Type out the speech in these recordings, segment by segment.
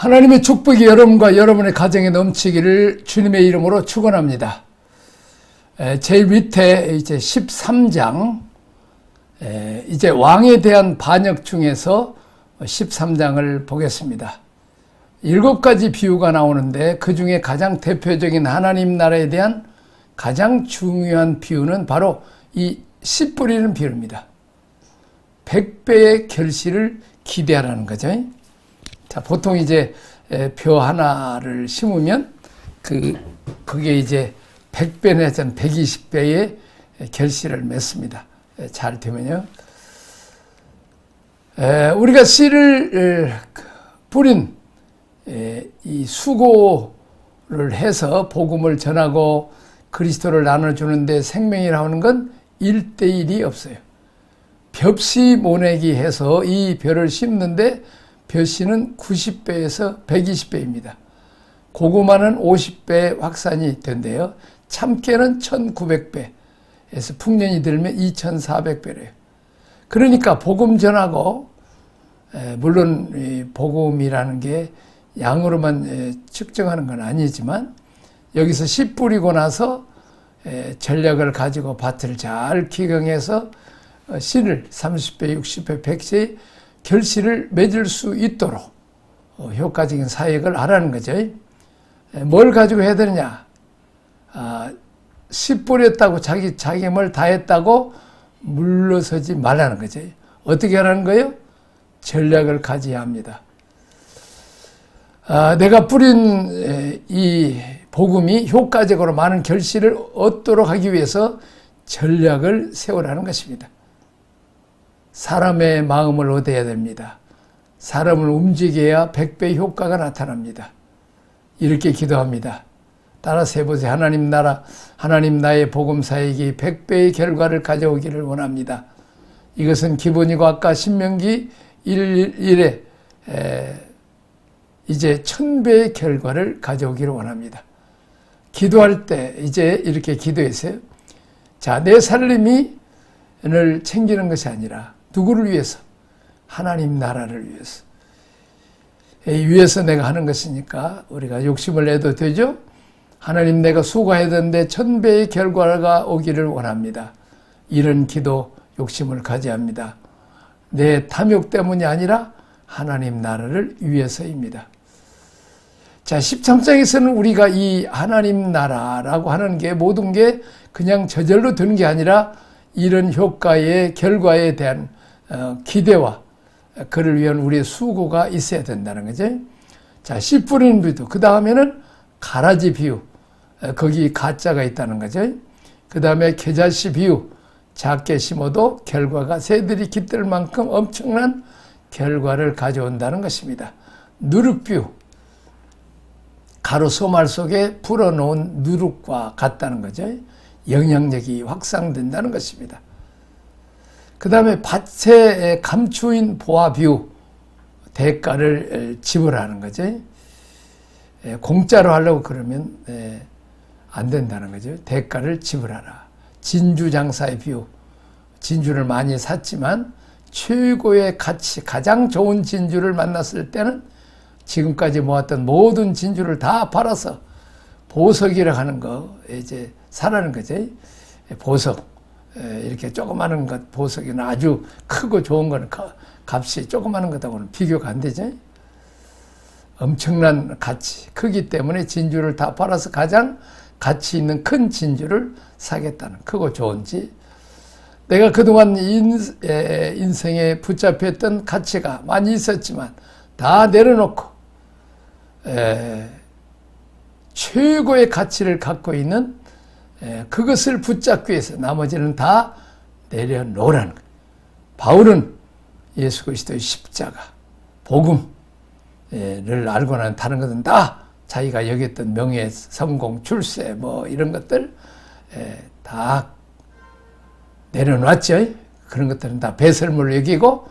하나님의 축복이 여러분과 여러분의 가정에 넘치기를 주님의 이름으로 축원합니다. 제일 밑에 이제 13장, 이제 왕에 대한 반역 중에서 13장을 보겠습니다. 7가지 비유가 나오는데 그 중에 가장 대표적인 하나님 나라에 대한 가장 중요한 비유는 바로 이 씨 뿌리는 비유입니다. 100배의 결실을 기대하라는 거죠. 자, 보통 이제 벼 하나를 심으면 그게 이제 100배 내지는 120배의 결실을 맺습니다. 잘 되면요. 우리가 씨를 뿌린 이 수고를 해서 복음을 전하고 그리스도를 나눠주는데 생명이 나오는 건 1대1이 없어요. 벽씨 모내기 해서 이 벼를 심는데 벼씨는 90배에서 120배입니다. 고구마는 50배 확산이 된대요. 참깨는 1900배에서 풍년이 들면 2400배래요. 그러니까 복음 전하고, 물론 이 복음이라는 게 양으로만 측정하는 건 아니지만 여기서 씨 뿌리고 나서 전략을 가지고 밭을 잘 기경해서 씨를 30배, 60배, 100배 결실을 맺을 수 있도록 효과적인 사역을 하라는 거죠. 뭘 가지고 해야 되느냐? 씨 뿌렸다고 자기 뭘 다 했다고 물러서지 말라는 거죠. 어떻게 하라는 거예요? 전략을 가져야 합니다. 내가 뿌린 이 복음이 효과적으로 많은 결실을 얻도록 하기 위해서 전략을 세우라는 것입니다. 사람의 마음을 얻어야 됩니다. 사람을 움직여야 100배의 효과가 나타납니다. 이렇게 기도합니다. 따라서 해보세요. 하나님 나라, 하나님 나의 복음 사역이 100배의 결과를 가져오기를 원합니다. 이것은 기본이고 아까 신명기 1:1에 이제 1000배의 결과를 가져오기를 원합니다. 기도할 때 이제 이렇게 기도했어요. 자, 내 살림을 챙기는 것이 아니라 누구를 위해서? 하나님 나라를 위해서. 위해서 내가 하는 것이니까 우리가 욕심을 내도 되죠? 하나님 내가 수고해야 되는데 1000배의 결과가 오기를 원합니다. 이런 기도 욕심을 가져야 합니다. 내 탐욕 때문이 아니라 하나님 나라를 위해서입니다. 자, 13장에서는 우리가 이 하나님 나라라고 하는 게 모든 게 그냥 저절로 되는 게 아니라 이런 효과의 결과에 대한 기대와 그를 위한 우리의 수고가 있어야 된다는 거죠. 자, 씨 뿌리는 비유. 그 다음에는 가라지 비유. 거기 가짜가 있다는 거죠. 그 다음에 겨자씨 비유. 작게 심어도 결과가 새들이 깃들 만큼 엄청난 결과를 가져온다는 것입니다. 누룩 비유. 가루 소말 속에 불어놓은 누룩과 같다는 거죠. 영향력이 확산된다는 것입니다. 그 다음에 밭에 감추인 보화 비유, 대가를 지불하는 거죠. 공짜로 하려고 그러면 안 된다는 거죠. 대가를 지불하라. 진주 장사의 비유, 진주를 많이 샀지만 최고의 가치, 가장 좋은 진주를 만났을 때는 지금까지 모았던 모든 진주를 다 팔아서 보석이라고 하는 거 이제 사라는 거죠. 보석. 이렇게 조그마한 것 보석이는 아주 크고 좋은 거는 값이 조그마한 것하고는 비교가 안 되죠. 엄청난 가치, 크기 때문에 진주를 다 팔아서 가장 가치 있는 큰 진주를 사겠다는 크고 좋은지. 내가 그동안 인생에 붙잡혔던 가치가 많이 있었지만 다 내려놓고 최고의 가치를 갖고 있는 그것을 붙잡기 위해서 나머지는 다 내려놓으라는 거예요. 바울은 예수 그리스도의 십자가, 복음을 알고 난 다른 것은 다 자기가 여겼던 명예, 성공, 출세 뭐 이런 것들 다 내려놨죠. 그런 것들은 다 배설물로 여기고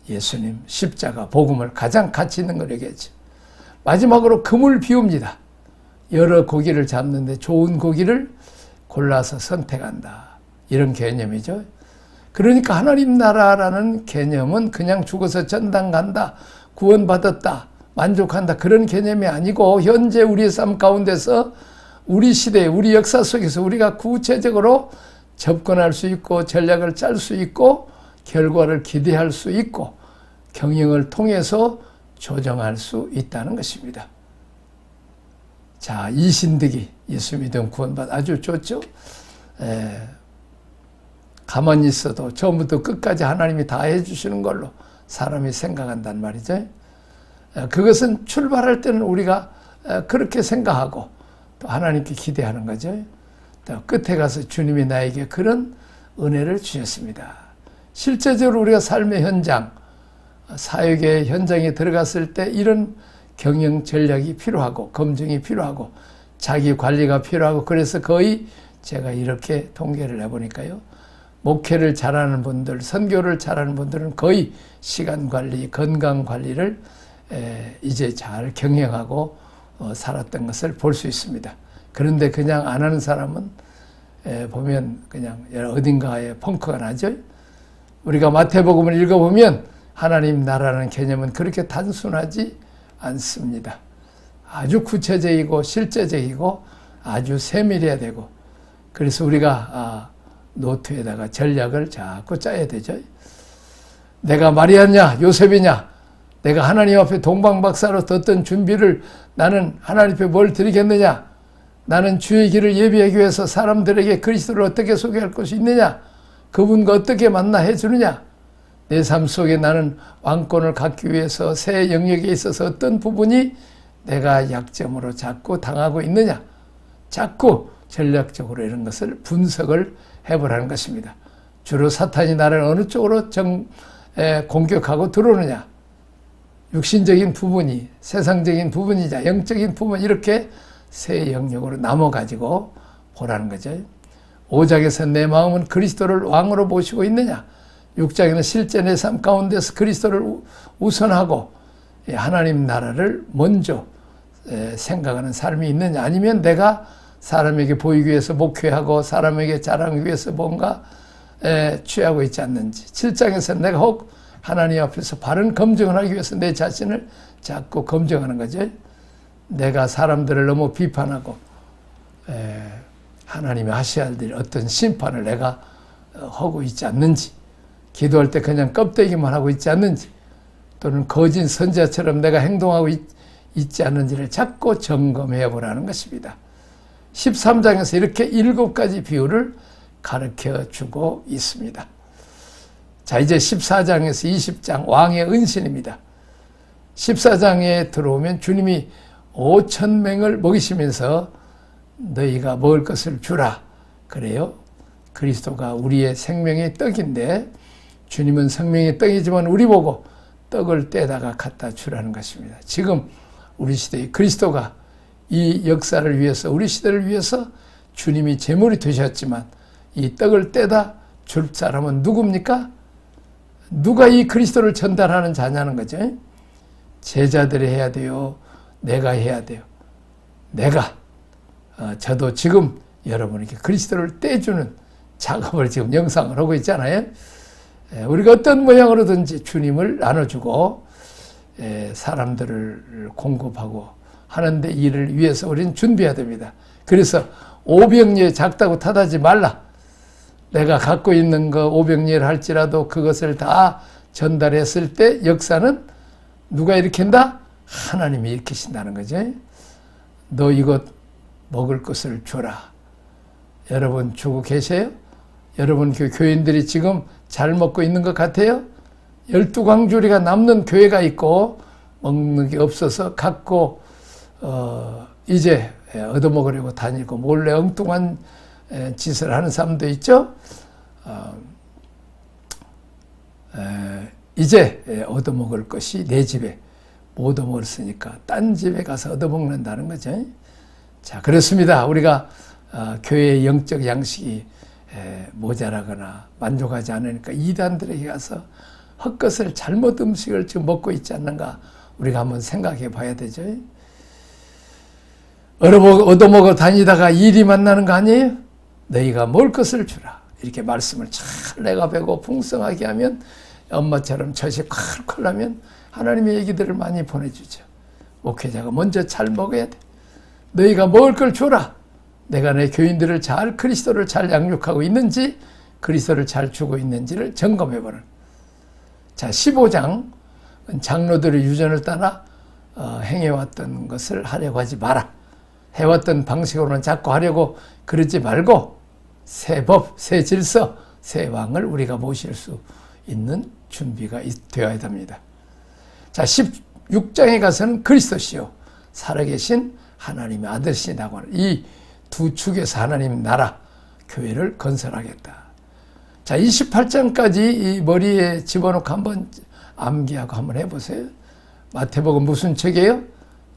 예수님 십자가, 복음을 가장 가치 있는 걸 여겼죠. 마지막으로 금을 비웁니다. 여러 고기를 잡는데 좋은 고기를 골라서 선택한다. 이런 개념이죠. 그러니까 하나님 나라라는 개념은 그냥 죽어서 전당 간다, 구원받았다, 만족한다 그런 개념이 아니고 현재 우리의 삶 가운데서 우리 시대, 우리 역사 속에서 우리가 구체적으로 접근할 수 있고 전략을 짤 수 있고 결과를 기대할 수 있고 경영을 통해서 조정할 수 있다는 것입니다. 자, 이신득이 예수 믿음 구원받 아주 좋죠. 가만히 있어도 처음부터 끝까지 하나님이 다 해주시는 걸로 사람이 생각한단 말이죠. 그것은 출발할 때는 우리가 그렇게 생각하고 또 하나님께 기대하는 거죠. 또 끝에 가서 주님이 나에게 그런 은혜를 주셨습니다. 실제적으로 우리가 삶의 현장, 사역의 현장에 들어갔을 때 이런 경영 전략이 필요하고 검증이 필요하고 자기 관리가 필요하고 그래서 거의 제가 이렇게 통계를 해보니까요. 목회를 잘하는 분들, 선교를 잘하는 분들은 거의 시간 관리, 건강 관리를 이제 잘 경영하고 살았던 것을 볼 수 있습니다. 그런데 그냥 안 하는 사람은 보면 그냥 어딘가에 펑크가 나죠. 우리가 마태복음을 읽어보면 하나님 나라라는 개념은 그렇게 단순하지 않습니다. 아주 구체적이고 실제적이고 아주 세밀해야 되고 그래서 우리가 노트에다가 전략을 자꾸 짜야 되죠. 내가 마리아냐 요셉이냐 내가 하나님 앞에 동방박사로 뒀던 준비를 나는 하나님 앞에 뭘 드리겠느냐 나는 주의 길을 예비하기 위해서 사람들에게 그리스도를 어떻게 소개할 것이 있느냐 그분과 어떻게 만나 해주느냐 내 삶 속에 나는 왕권을 갖기 위해서 새 영역에 있어서 어떤 부분이 내가 약점으로 자꾸 당하고 있느냐 자꾸 전략적으로 이런 것을 분석을 해보라는 것입니다. 주로 사탄이 나를 어느 쪽으로 공격하고 들어오느냐 육신적인 부분이 세상적인 부분이자 영적인 부분 이렇게 세 영역으로 나눠가지고 보라는 거죠. 5장에서 내 마음은 그리스도를 왕으로 모시고 있느냐 6장에는 실제 내 삶 가운데서 그리스도를 우선하고 하나님 나라를 먼저 생각하는 삶이 있느냐 아니면 내가 사람에게 보이기 위해서 목회하고 사람에게 자랑하기 위해서 뭔가 취하고 있지 않는지 7장에서는 내가 혹 하나님 앞에서 바른 검증을 하기 위해서 내 자신을 자꾸 검증하는 거죠. 내가 사람들을 너무 비판하고 하나님이 하셔야 할 어떤 심판을 내가 하고 있지 않는지 기도할 때 그냥 껍데기만 하고 있지 않는지 또는 거짓 선지자처럼 내가 행동하고 있지 않는지를 자꾸 점검해 보라는 것입니다. 13장에서 이렇게 7가지 비유를 가르쳐주고 있습니다. 자, 이제 14장에서 20장 왕의 은신입니다. 14장에 들어오면 주님이 5,000명을 먹이시면서 너희가 먹을 것을 주라. 그래요. 그리스도가 우리의 생명의 떡인데 주님은 생명의 떡이지만 우리 보고 떡을 떼다가 갖다 주라는 것입니다. 지금 우리 시대에 그리스도가 이 역사를 위해서 우리 시대를 위해서 주님이 제물이 되셨지만 이 떡을 떼다 줄 사람은 누굽니까? 누가 이 그리스도를 전달하는 자냐는 거죠. 제자들이 해야 돼요. 내가 해야 돼요. 내가 저도 지금 여러분에게 그리스도를 떼주는 작업을 지금 영상을 하고 있잖아요. 우리가 어떤 모양으로든지 주님을 나눠주고 사람들을 공급하고 하는데 일을 위해서 우리는 준비해야 됩니다. 그래서 오병이어 작다고 탓하지 말라. 내가 갖고 있는 거 오병이어를 할지라도 그것을 다 전달했을 때 역사는 누가 일으킨다? 하나님이 일으키신다는 거죠. 너 이것 먹을 것을 줘라. 여러분 주고 계세요? 여러분 교인들이 지금 잘 먹고 있는 것 같아요? 12광주리가 남는 교회가 있고 먹는 게 없어서 갖고 이제 얻어먹으려고 다니고 몰래 엉뚱한 짓을 하는 사람도 있죠. 이제 얻어먹을 것이 내 집에 못 얻어먹었으니까 딴 집에 가서 얻어먹는다는 거죠. 자, 그렇습니다. 우리가 교회의 영적 양식이 모자라거나 만족하지 않으니까 이단들에게 가서 헛것을 잘못 음식을 지금 먹고 있지 않는가 우리가 한번 생각해 봐야 되죠. 얻어먹어 다니다가 일이 만나는 거 아니에요? 너희가 먹을 것을 주라. 이렇게 말씀을 잘 내가 배고 풍성하게 하면 엄마처럼 젖이 콸콸 나면 하나님의 얘기들을 많이 보내주죠. 목회자가 먼저 잘 먹어야 돼. 너희가 먹을 걸 줘라. 내가 내 교인들을 그리스도를 잘 양육하고 있는지, 그리스도를 잘 주고 있는지를 점검해보는. 자, 15장 장로들의 유전을 따라 행해왔던 것을 하려고 하지 마라. 해왔던 방식으로는 자꾸 하려고 그러지 말고 새 법, 새 질서, 새 왕을 우리가 모실 수 있는 준비가 되어야 됩니다. 자, 16장에 가서는 그리스도시요 살아계신 하나님의 아들이시라고 하는 이 두 축에서 하나님 나라 교회를 건설하겠다. 자, 28장까지 이 머리에 집어넣고 한번 암기하고 한번 해보세요. 마태복음 무슨 책이에요?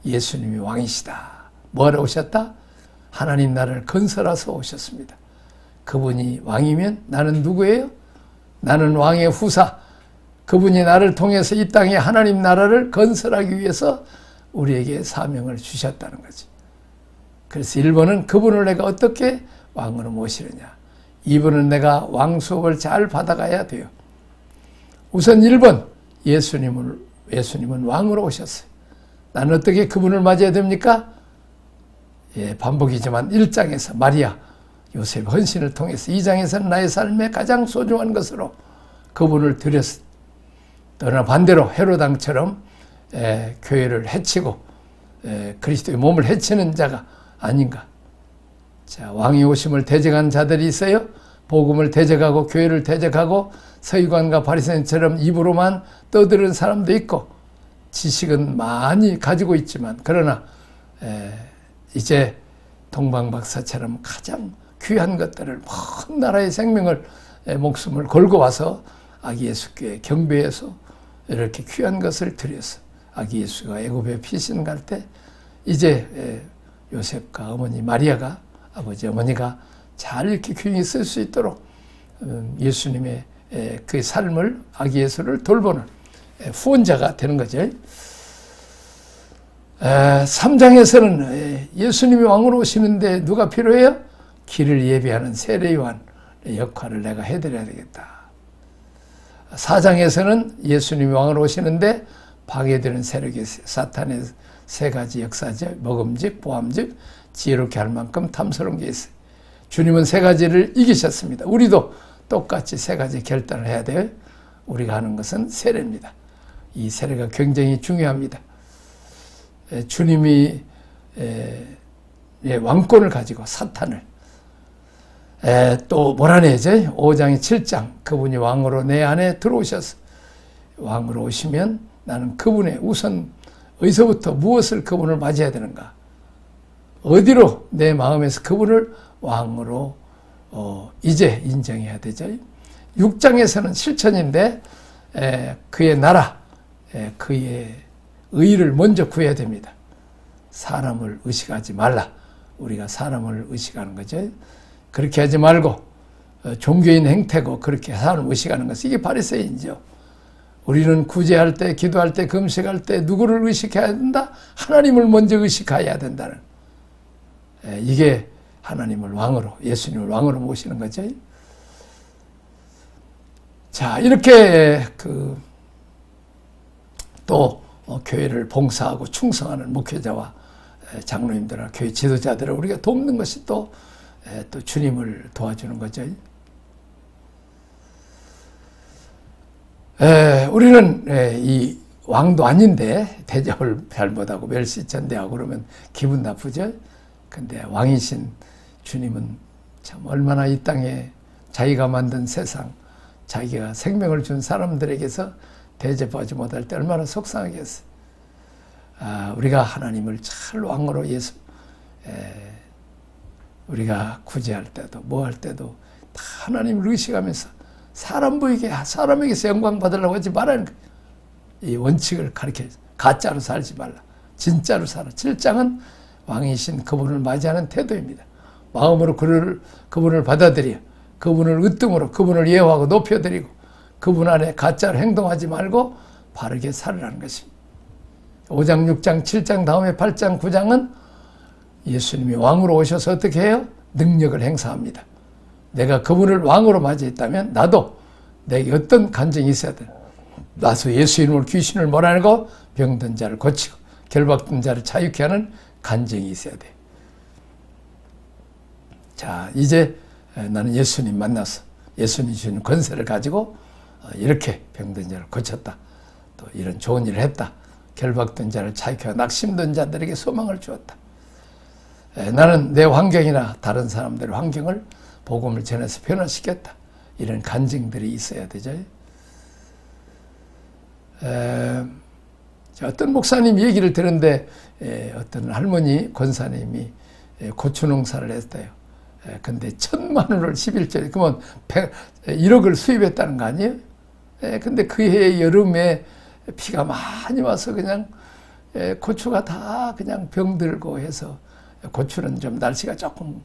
예수님이 왕이시다. 뭐하러 오셨다? 하나님 나라를 건설하서 오셨습니다. 그분이 왕이면 나는 누구예요? 나는 왕의 후사. 그분이 나를 통해서 이 땅에 하나님 나라를 건설하기 위해서 우리에게 사명을 주셨다는 거지. 그래서 1번은 그분을 내가 어떻게 왕으로 모시느냐. 2번은 내가 왕 수업을 잘 받아가야 돼요. 우선 1번, 예수님은 왕으로 오셨어요. 나는 어떻게 그분을 맞아야 됩니까? 예, 반복이지만 1장에서 마리아, 요셉 헌신을 통해서 2장에서는 나의 삶의 가장 소중한 것으로 그분을 드렸어. 그러나 반대로 헤로당처럼 교회를 해치고 그리스도의 몸을 해치는 자가 아닌가. 자, 왕이 오심을 대적한 자들이 있어요. 복음을 대적하고 교회를 대적하고 서기관과 바리새인처럼 입으로만 떠드는 사람도 있고 지식은 많이 가지고 있지만 그러나 이제 동방박사처럼 가장 귀한 것들을 먼 나라의 생명을 목숨을 걸고 와서 아기 예수께 경배해서 이렇게 귀한 것을 드렸어. 아기 예수가 애굽에 피신 갈 때 이제 요셉과 어머니 마리아가 아버지 어머니가 잘 이렇게 귀히 쓸 수 있도록 예수님의 그 삶을 아기 예수를 돌보는 후원자가 되는 거죠. 3장에서는 예수님이 왕으로 오시는데 누가 필요해요? 길을 예비하는 세례요한 역할을 내가 해드려야 되겠다. 4장에서는 예수님이 왕으로 오시는데 파괴되는 세력이 사탄의 세 가지 역사죠. 먹음직, 보암직, 지혜롭게 할 만큼 탐스러운 게 있어요. 주님은 세 가지를 이기셨습니다. 우리도 똑같이 세 가지 결단을 해야 돼요. 우리가 하는 것은 세례입니다. 이 세례가 굉장히 중요합니다. 주님이 왕권을 가지고 사탄을 또 몰아내죠. 5장에 7장 그분이 왕으로 내 안에 들어오셔서 왕으로 오시면 나는 그분의 우선 어디서부터 무엇을 그분을 맞이해야 되는가? 어디로 내 마음에서 그분을 왕으로 이제 인정해야 되죠. 6장에서는 실천인데 그의 나라, 그의 의를 먼저 구해야 됩니다. 사람을 의식하지 말라. 우리가 사람을 의식하는 거죠. 그렇게 하지 말고 종교인 행태고 그렇게 사람을 의식하는 것은 이게 바리새인이죠. 우리는 구제할 때, 기도할 때, 금식할 때 누구를 의식해야 된다? 하나님을 먼저 의식해야 된다는 이게 하나님을 왕으로, 예수님을 왕으로 모시는 거죠. 자, 이렇게 또 교회를 봉사하고 충성하는 목회자와 장로님들과 교회 지도자들을 우리가 돕는 것이 또 주님을 도와주는 거죠. 우리는 이 왕도 아닌데 대접을 잘 못하고 멸시천대하고 그러면 기분 나쁘죠. 근데 왕이신 주님은 참 얼마나 이 땅에 자기가 만든 세상, 자기가 생명을 준 사람들에게서 대접하지 못할 때 얼마나 속상하겠어요. 우리가 하나님을 잘 왕으로 우리가 구제할 때도 뭐 할 때도 다 하나님을 의식하면서 사람 보이게 사람에게서 영광 받으려고 하지 말라는 거예요. 이 원칙을 가르쳐 가짜로 살지 말라. 진짜로 살아. 7장은 왕이신 그분을 맞이하는 태도입니다. 마음으로 그분을 받아들여 그분을 으뜸으로 그분을 예호하고 높여드리고 그분 안에 가짜로 행동하지 말고 바르게 살으라는 것입니다. 5장, 6장, 7장 다음에 8장, 9장은 예수님이 왕으로 오셔서 어떻게 해요? 능력을 행사합니다. 내가 그분을 왕으로 맞이했다면 나도 내게 어떤 간증이 있어야 돼. 나서 예수 이름으로 귀신을 몰아내고 병든 자를 고치고 결박된 자를 자유케 하는 간증이 있어야 돼. 자, 이제 나는 예수님 만나서 예수님 주신 권세를 가지고 이렇게 병든 자를 고쳤다. 또 이런 좋은 일을 했다. 결박된 자를 자유케 하고 낙심된 자들에게 소망을 주었다. 나는 내 환경이나 다른 사람들의 환경을 복음을 전해서 변화시켰다. 이런 간증들이 있어야 되죠. 어떤 목사님 얘기를 들었는데 어떤 할머니 권사님이 고추 농사를 했대요. 근데 1,000만 원을 11조에 그러면 1억을 수입했다는 거 아니에요? 근데 그 해 여름에 비가 많이 와서 그냥 고추가 다 그냥 병들고 해서 고추는 좀 날씨가 조금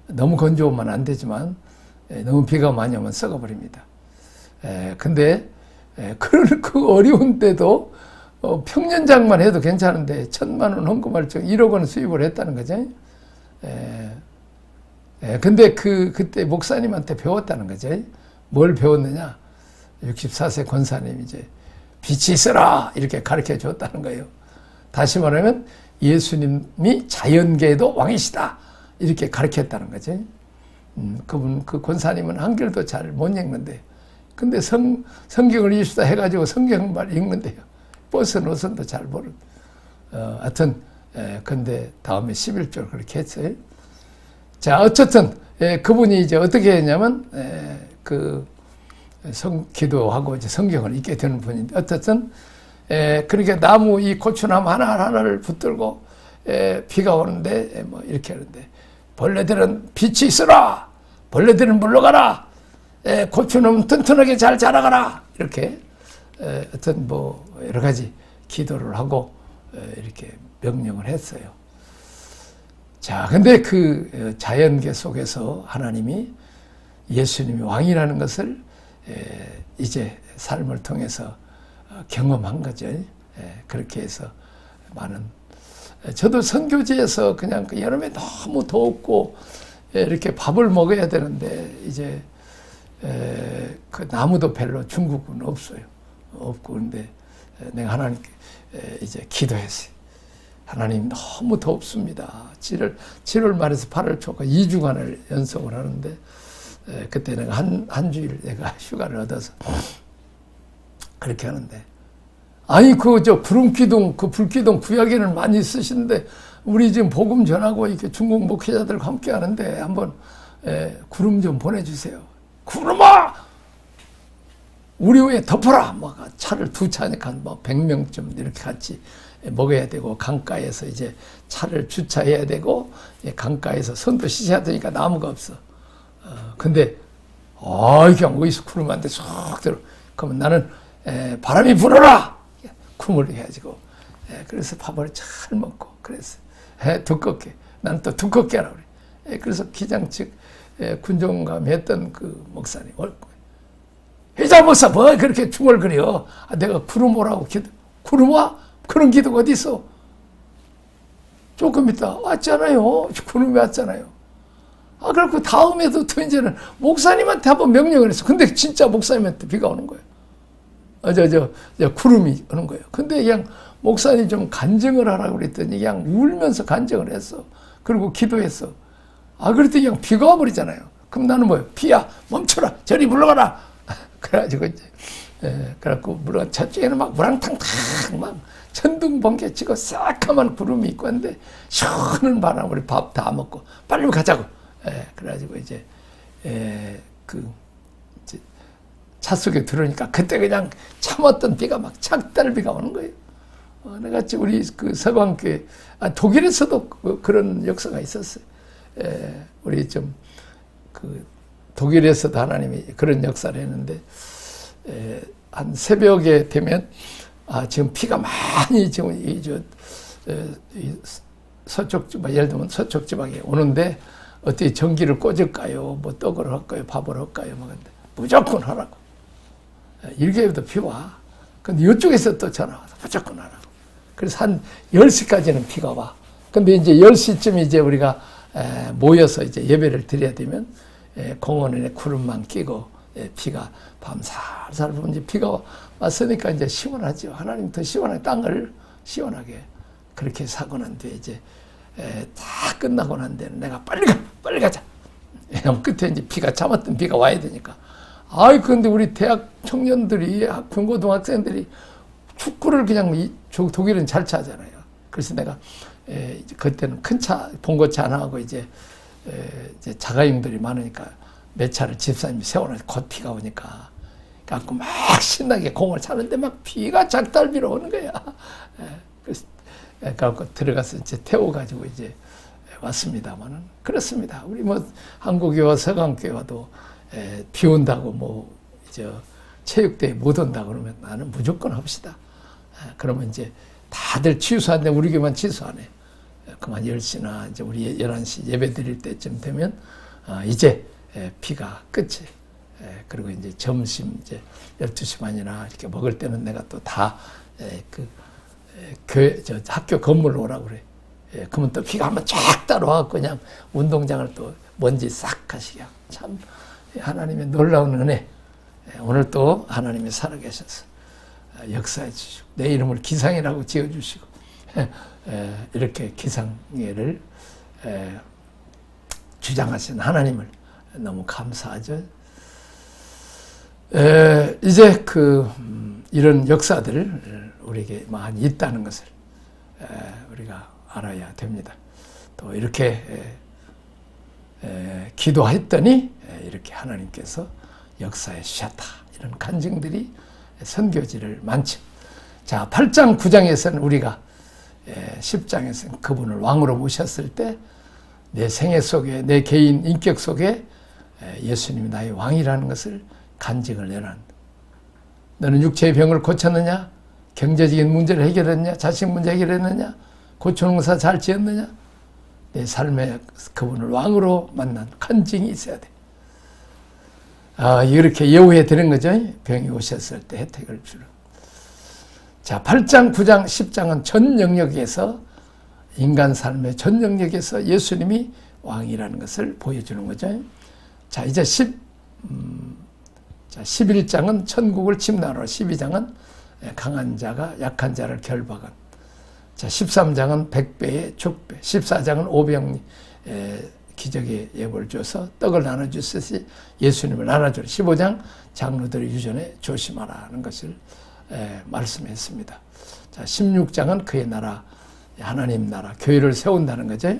너무 건조하면 안 되지만 너무 비가 많이 오면 썩어버립니다. 근데 그 어려운 때도 평년장만 해도 괜찮은데 1,000만 원 헌금할 적 1억 원 수입을 했다는 거죠. 근데 그때 목사님한테 배웠다는 거죠. 뭘 배웠느냐? 64세 권사님이 이제 빛이 있어라 이렇게 가르쳐 줬다는 거예요. 다시 말하면 예수님이 자연계에도 왕이시다 이렇게 가르쳤다는 거죠. 그 권사님은 한글도 잘 못 읽는데 근데 성경을 읽시다 해가지고 성경만 읽는데요. 버스 노선도 잘 모르고 하여튼 근데 다음에 11조를 그렇게 했어요. 자, 어쨌든 그분이 이제 어떻게 했냐면 기도하고 이제 성경을 읽게 되는 분인데 어쨌든 그렇게 나무 이 고추나무 하나하나를 붙들고 비가 오는데 뭐 이렇게 하는데 벌레들은 빛이 있어라 벌레들은 물러가라 고추나무는 튼튼하게 잘 자라가라 이렇게 어떤 뭐 여러 가지 기도를 하고 이렇게 명령을 했어요. 자, 근데 그 자연계 속에서 하나님이 예수님이 왕이라는 것을 이제 삶을 통해서 경험한 거죠. 그렇게 해서 많은 저도 선교지에서 그냥 여름에 너무 덥고 이렇게 밥을 먹어야 되는데 이제 그 나무도 별로 중국은 없어요. 없고 근데 내가 하나님께 이제 기도했어요. 하나님 너무 덥습니다. 7월 말에서 8월 초까지 2주간을 연속을 하는데 그때 내가 한 주일 내가 휴가를 얻어서 그렇게 하는데 아니 구름기둥 불기둥 구약에는 많이 쓰시는데 우리 지금 복음 전하고 이렇게 중국 목회자들과 함께 하는데 한번 구름 좀 보내주세요. 구름아 우리 위에 덮어라. 뭐 차를 두 차니까 뭐 100명쯤 이렇게 같이 먹어야 되고 강가에서 이제 차를 주차해야 되고 강가에서 손도 씻어야 되니까 나무가 없어. 근데 그냥 어디서 구름한테 쏙 들어. 그러면 나는 바람이 불어라. 구름을 해가지고 그래서 밥을 잘 먹고 그래서 두껍게 난 또 두껍게 하라 그래. 그래서 기장 측 군종감 했던 그 목사님 회장 목사 뭐 그렇게 중얼거려. 내가 구름 오라고 구름 와? 그런 기도가 어디 있어? 조금 있다 왔잖아요. 구름이 왔잖아요. 그렇고 다음에도 또 이제는 목사님한테 한번 명령을 했어. 근데 진짜 목사님한테 비가 오는 거예요. 구름이 오는 거예요. 근데 그냥 목사님 좀 간증을 하라고 그랬더니 그냥 울면서 간증을 했어. 그리고 기도했어. 그랬더니 그냥 비가 와버리잖아요. 그럼 나는 뭐예요? 비야 멈춰라. 저리 물러가라. 그래가지고 이제 그래갖고 물론 저쪽에는 막 우랑탕탕 막 천둥번개 치고 새까만 구름이 있고 한데 시원한 바람 우리 밥 다 먹고 빨리 가자고. 그래가지고 이제 차 속에 들어오니까 그때 그냥 참았던 비가 막 작달비가 오는 거예요. 내가 지금 우리 그 서방교회 독일에서도 그런 역사가 있었어요. 우리 좀 독일에서도 하나님이 그런 역사를 했는데 한 새벽에 되면 지금 비가 많이 지금 서쪽 지방 예를 들면 서쪽 지방에 오는데 어떻게 전기를 꽂을까요? 뭐 떡을 할까요? 밥을 할까요? 뭐 근데 무조건 하라고. 일개월도 비 와. 근데 이쪽에서 또 전화 와서 무조건 하라고. 그래서 한 10시까지는 비가 와. 근데 이제 10시쯤 이제 우리가 모여서 이제 예배를 드려야 되면 공원에 구름만 끼고 비가 밤 살살 부면 이제 비가 왔으니까 이제 시원하죠. 하나님 더 시원하게 땅을 시원하게. 그렇게 사고 난 뒤에 이제 다 끝나고 난 데는 내가 빨리 가자. 끝에 이제 비가 참았던 비가 와야 되니까. 그런데 우리 대학 청년들이, 중고등학생들이 축구를 그냥 독일은 잘 차잖아요. 그래서 내가 그때는 큰 차, 봉고차 하나 하고 이제 자가용들이 많으니까 몇 차를 집사님이 세워놓고 곧 비가 오니까. 그래갖고 막 신나게 공을 차는데 막 비가 작달비로 오는 거야. 그래갖고 들어가서 이제 태워가지고 이제 왔습니다만은. 그렇습니다. 우리 뭐 한국교와 서강교와도 비 온다고 체육대회 못 온다고 그러면 나는 무조건 합시다. 그러면 이제 다들 취소하는데 우리 교만 취소하네. 그만 10시나 이제 우리 11시 예배 드릴 때쯤 되면 이제 비가 끝이. 그리고 이제 점심 이제 12시 반이나 이렇게 먹을 때는 내가 또 다 학교 건물로 오라고 그래. 그러면 또 비가 한번 쫙 따라와갖고 그냥 운동장을 또 먼지 싹 가시게 하고. 참 하나님의 놀라운 은혜. 오늘 또 하나님이 살아계셔서 역사해 주시고 내 이름을 기상이라고 지어주시고 이렇게 기상예를 주장하신 하나님을 너무 감사하죠. 이제 이런 역사들 우리에게 많이 있다는 것을 우리가 알아야 됩니다. 또 이렇게 기도했더니 이렇게 하나님께서 역사에 주셨다. 이런 간증들이 선교지를 많죠. 자, 8장, 9장에서는 우리가 10장에서는 그분을 왕으로 모셨을 때 내 생애 속에, 내 개인 인격 속에 예수님이 나의 왕이라는 것을 간증을 내놨다. 너는 육체의 병을 고쳤느냐? 경제적인 문제를 해결했느냐? 자식 문제 해결했느냐? 고초농사 잘 지었느냐? 내 삶에 그분을 왕으로 만난 간증이 있어야 돼. 이렇게 예우해 드린 거죠. 병이 오셨을 때 혜택을 주는. 자, 8장, 9장, 10장은 전 영역에서 인간 삶의 전 영역에서 예수님이 왕이라는 것을 보여주는 거죠. 자, 이제 11장은 천국을 침노하라. 12장은 강한 자가 약한 자를 결박한. 자, 13장은 100배의 족배. 14장은 500 기적의 예보를 줘서 떡을 나눠주듯이 예수님을 나눠주라. 15장 장로들의 유전에 조심하라는 것을 말씀했습니다. 자, 16장은 그의 나라, 하나님 나라, 교회를 세운다는 거죠.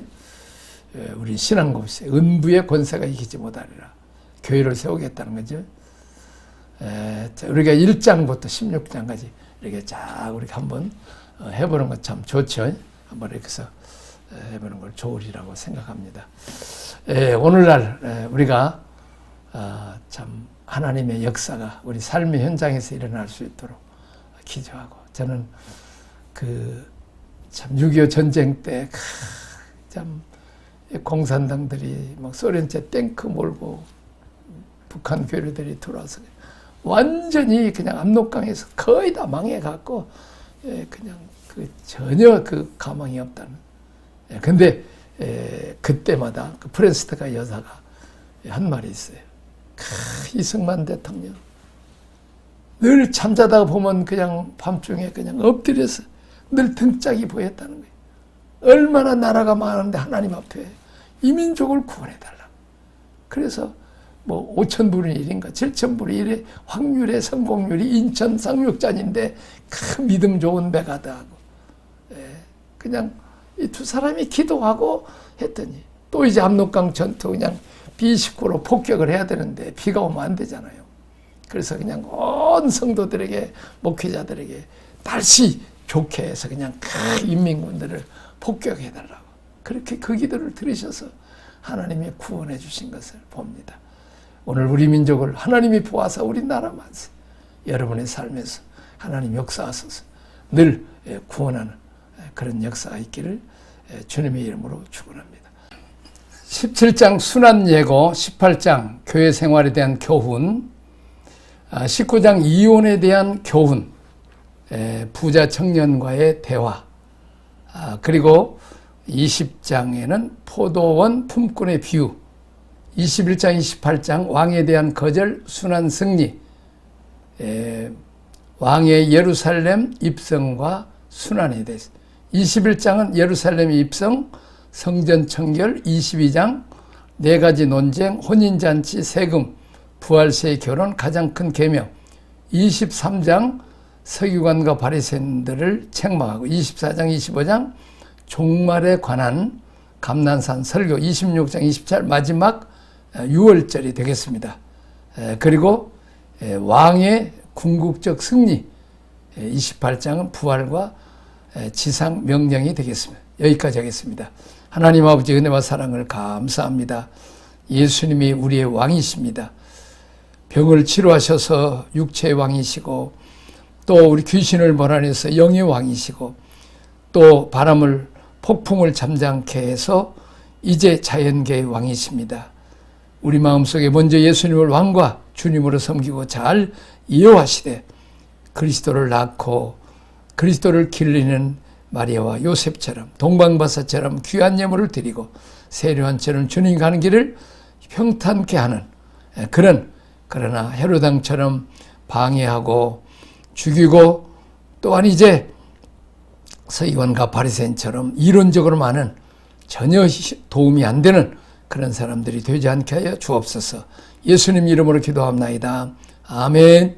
우리 신앙고시 은부의 권세가 이기지 못하리라. 교회를 세우겠다는 거죠. 우리가 1장부터 16장까지 이렇게 쫙 우리가 한번 해보는 것 참 좋죠. 한번 이렇게 해서 해보는 걸 좋으리라고 생각합니다. 오늘날 우리가 참 하나님의 역사가 우리 삶의 현장에서 일어날 수 있도록 기도하고, 저는 참 6.25 전쟁 때 참 공산당들이 막 소련제 탱크 몰고 북한 교류들이 들어와서 완전히 그냥 압록강에서 거의 다 망해갖고 그냥 전혀 가망이 없다는. 근데 그때마다 프레스트가 여사가 한 말이 있어요. 이승만 대통령 늘 잠자다가 보면 그냥 밤중에 그냥 엎드려서 늘 등짝이 보였다는 거예요. 얼마나 나라가 많은데 하나님 앞에 이 민족을 구원해달라. 그래서 5,000분의 1인가 7,000분의 1의 확률의 성공률이 인천 상륙잔인데 믿음 좋은 메가드하고 그냥 이 두 사람이 기도하고 했더니, 또 이제 압록강 전투 그냥 B-19로 폭격을 해야 되는데 비가 오면 안 되잖아요. 그래서 그냥 온 성도들에게, 목회자들에게 날씨 좋게 해서 그냥 인민군들을 폭격해달라고. 그렇게 그 기도를 들으셔서 하나님이 구원해 주신 것을 봅니다. 오늘 우리 민족을 하나님이 보아서 우리 나라 만세, 여러분의 삶에서 하나님 역사하소서 늘 구원하는 그런 역사가 있기를 주님의 이름으로 축원합니다. 17장 순환 예고, 18장 교회 생활에 대한 교훈, 19장 이혼에 대한 교훈, 부자 청년과의 대화, 그리고 20장에는 포도원 품꾼의 비유, 21장, 28장 왕에 대한 거절, 순환 승리, 왕의 예루살렘 입성과 순환에 대해서, 21장은 예루살렘 입성, 성전 청결, 22장 네 가지 논쟁, 혼인잔치, 세금, 부활세의 결혼, 가장 큰 계명, 23장 서기관과 바리새인들을 책망하고 24장, 25장 종말에 관한 감난산 설교, 26장, 27 마지막 6월절이 되겠습니다. 그리고 왕의 궁극적 승리, 28장은 부활과 지상 명령이 되겠습니다. 여기까지 하겠습니다. 하나님 아버지 은혜와 사랑을 감사합니다. 예수님이 우리의 왕이십니다. 병을 치료하셔서 육체의 왕이시고 또 우리 귀신을 몰아내서 영의 왕이시고 또 바람을 폭풍을 잠잠케 해서 이제 자연계의 왕이십니다. 우리 마음속에 먼저 예수님을 왕과 주님으로 섬기고 잘 이어하시되 그리스도를 낳고 그리스도를 기르는 마리아와 요셉처럼 동방바사처럼 귀한 예물을 드리고 세례요한처럼 주님 가는 길을 평탄케 하는 그러나 헤로당처럼 방해하고 죽이고 또한 이제 서기관과 바리새인처럼 이론적으로만은 전혀 도움이 안 되는 그런 사람들이 되지 않게 하여 주옵소서. 예수님 이름으로 기도합나이다. 아멘.